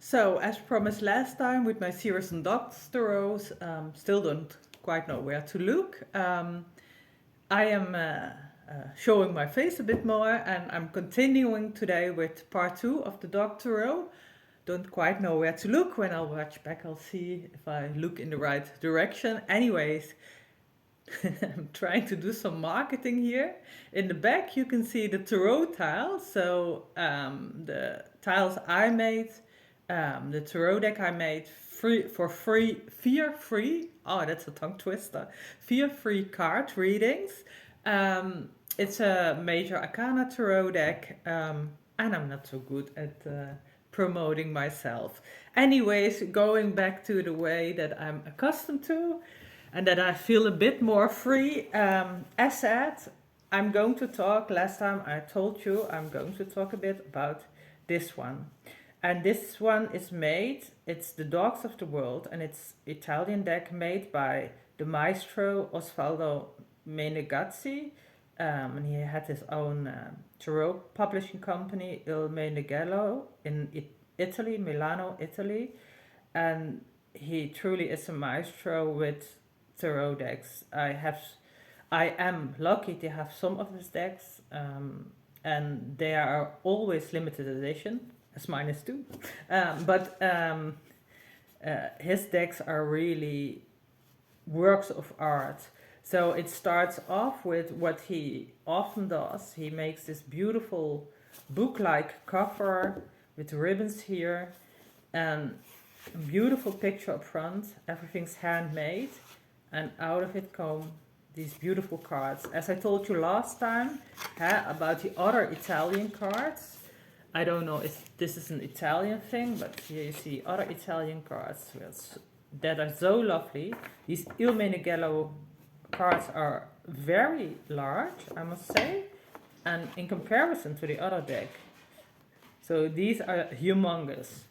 So, as promised last time with my series on doctoros, still don't quite know where to look. I am showing my face a bit more, and I'm continuing today with part 2 of the doctoro. Don't quite know where to look. When I'll watch back, I'll see if I look in the right direction. Anyways, I'm trying to do some marketing here. In the back, you can see the tarot tiles. So the tiles I made, the tarot deck I made for free, fear-free. Oh, that's a tongue twister. Fear-free card readings. It's a major Arcana tarot deck, and I'm not so good at promoting myself. Anyways, going back to the way that I'm accustomed to, and that I feel a bit more free. As said, I'm going to talk, last time I told you, I'm going to talk a bit about this one. And this one is made, it's the Dogs of the World, and it's Italian deck made by the maestro Osvaldo Menegazzi. And he had his own tarot publishing company, Il Meneghello, in Italy, Milano, Italy. And he truly is a maestro with tarot decks. I am lucky to have some of his decks, and they are always limited edition, as mine is too. But his decks are really works of art. So it starts off with what he often does. He makes this beautiful book-like cover with ribbons here, and a beautiful picture up front. Everything's handmade, and out of it come these beautiful cards. As I told you last time about the other Italian cards, I don't know if this is an Italian thing, but here you see other Italian cards that are so lovely. These Il Meneghello cards are very large, I must say, and in comparison to the other deck. So these are humongous.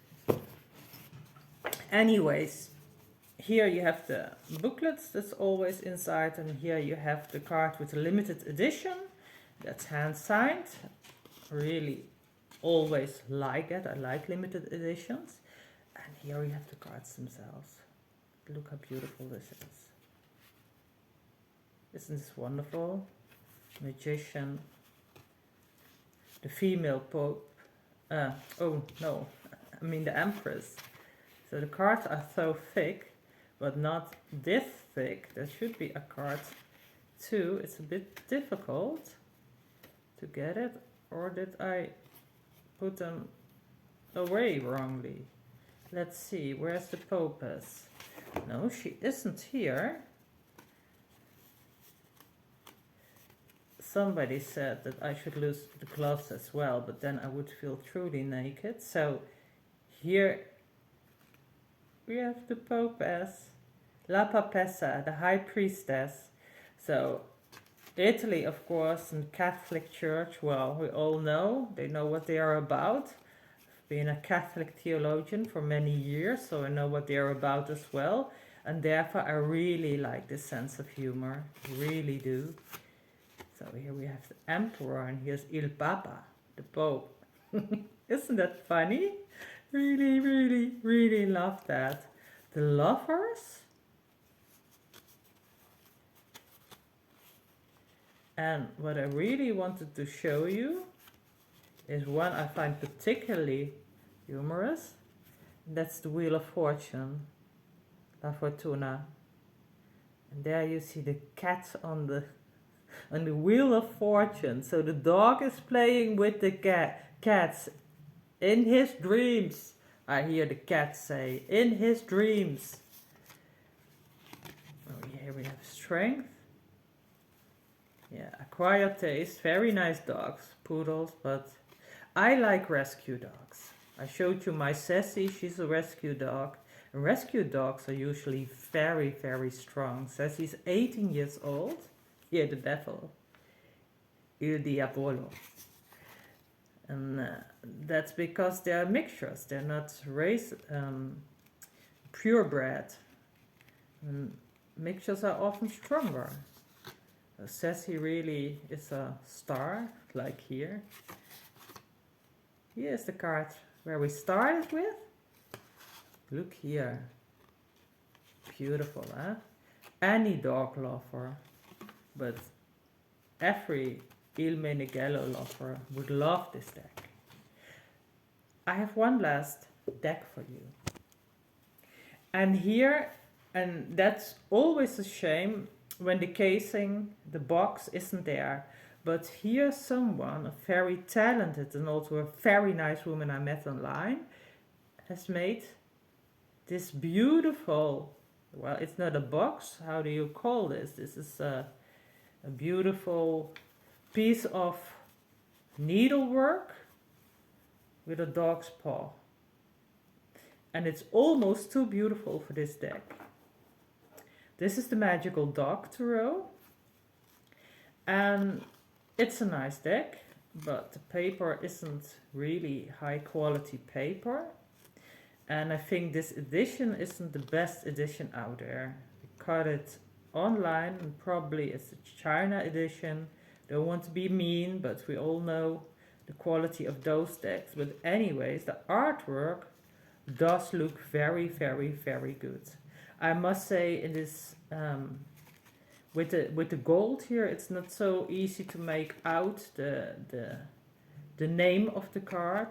Anyways, here you have the booklets that's always inside, and here you have the card with a limited edition that's hand signed. Really always like it. I like limited editions. And here we have the cards themselves. Look how beautiful this is. Isn't this wonderful? Magician. The female pope. Oh no, I mean the empress. So the cards are so thick, but not this thick. There should be a card too. It's a bit difficult to get it. Or did I put them away wrongly? Let's see, where's the Popess? No, she isn't here. Somebody said that I should lose the gloves as well, but then I would feel truly naked. So here we have the Popess, La Papessa, the High Priestess. So Italy, of course, and Catholic Church, well, we all know, they know what they are about. I've been a Catholic theologian for many years, so I know what they are about as well. And therefore, I really like this sense of humor, really do. So here we have the Emperor, and here's Il Papa, the Pope. Isn't that funny? Really, really, really love that. The Lovers. And what I really wanted to show you is one I find particularly humorous. That's the Wheel of Fortune, La Fortuna. And there you see the cat on the Wheel of Fortune. So the dog is playing with the cats in his dreams. I hear the cat say, in his dreams. Oh, here we have Strength. Yeah, acquired taste, very nice dogs, poodles, but I like rescue dogs. I showed you my Sassy, she's a rescue dog. And rescue dogs are usually very, very strong. Sassy's 18 years old. Here, the devil, Il Diavolo. And that's because they're mixtures, they're not purebred. And mixtures are often stronger. Sassy really is a star, like here. Here's the card where we started with. look here. Beautiful, huh? Any dog lover, but every Il Meneghello lover would love this deck. I have one last deck for you. And here, and that's always a shame when the casing, the box isn't there. But here someone, a very talented and also a very nice woman I met online, has made this beautiful, well, it's not a box, how do you call this? This is a beautiful piece of needlework with a dog's paw. And it's almost too beautiful for this deck. This is the Magical Dog Tarot. And it's a nice deck, but the paper isn't really high quality paper. And I think this edition isn't the best edition out there. We got it online and probably it's a China edition. Don't want to be mean, but we all know the quality of those decks. But anyways, the artwork does look very, very, very good. I must say in this, with the gold here, it's not so easy to make out the name of the card.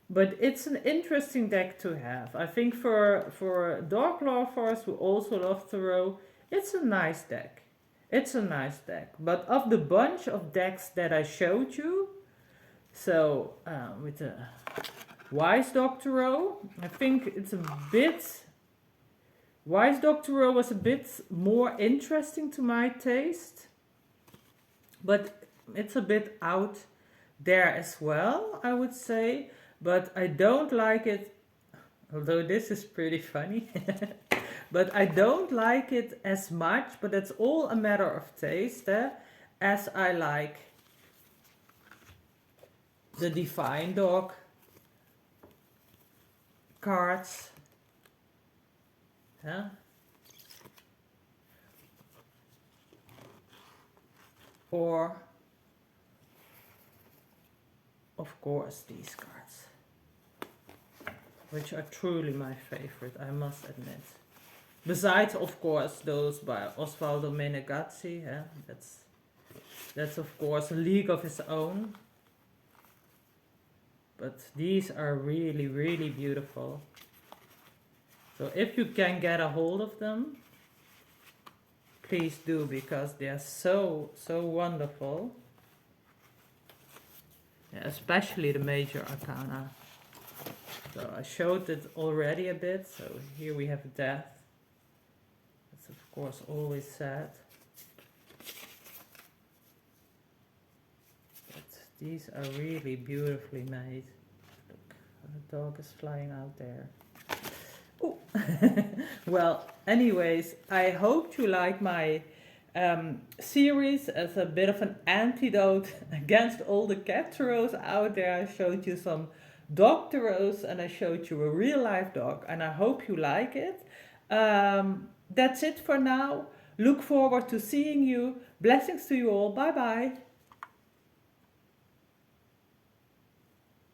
But it's an interesting deck to have. I think for dog lovers who also love tarot, it's a nice deck. It's a nice deck. But of the bunch of decks that I showed you, so with the Wise Dog Tarot, I think it's a bit... Wise Dog Tarot was a bit more interesting to my taste. But it's a bit out there as well, I would say. But I don't like it, although this is pretty funny. But I don't like it as much, but it's all a matter of taste, as I like the Divine Dog cards. Or, of course, these cards, which are truly my favorite, I must admit. Besides, of course, those by Osvaldo Menegazzi, that's of course a league of his own. But these are really, really beautiful. So if you can get a hold of them, please do, because they are so, so wonderful. Yeah, especially the major arcana. So I showed it already a bit. So here we have death. That's of course always sad. But these are really beautifully made. Look, the dog is flying out there. Oh. Well, anyways, I hope you like my series as a bit of an antidote against all the cat tarots out there. I showed you some dog tarots and I showed you a real life dog, and I hope you like it. That's it for now. Look forward to seeing you. Blessings to you all. Bye bye.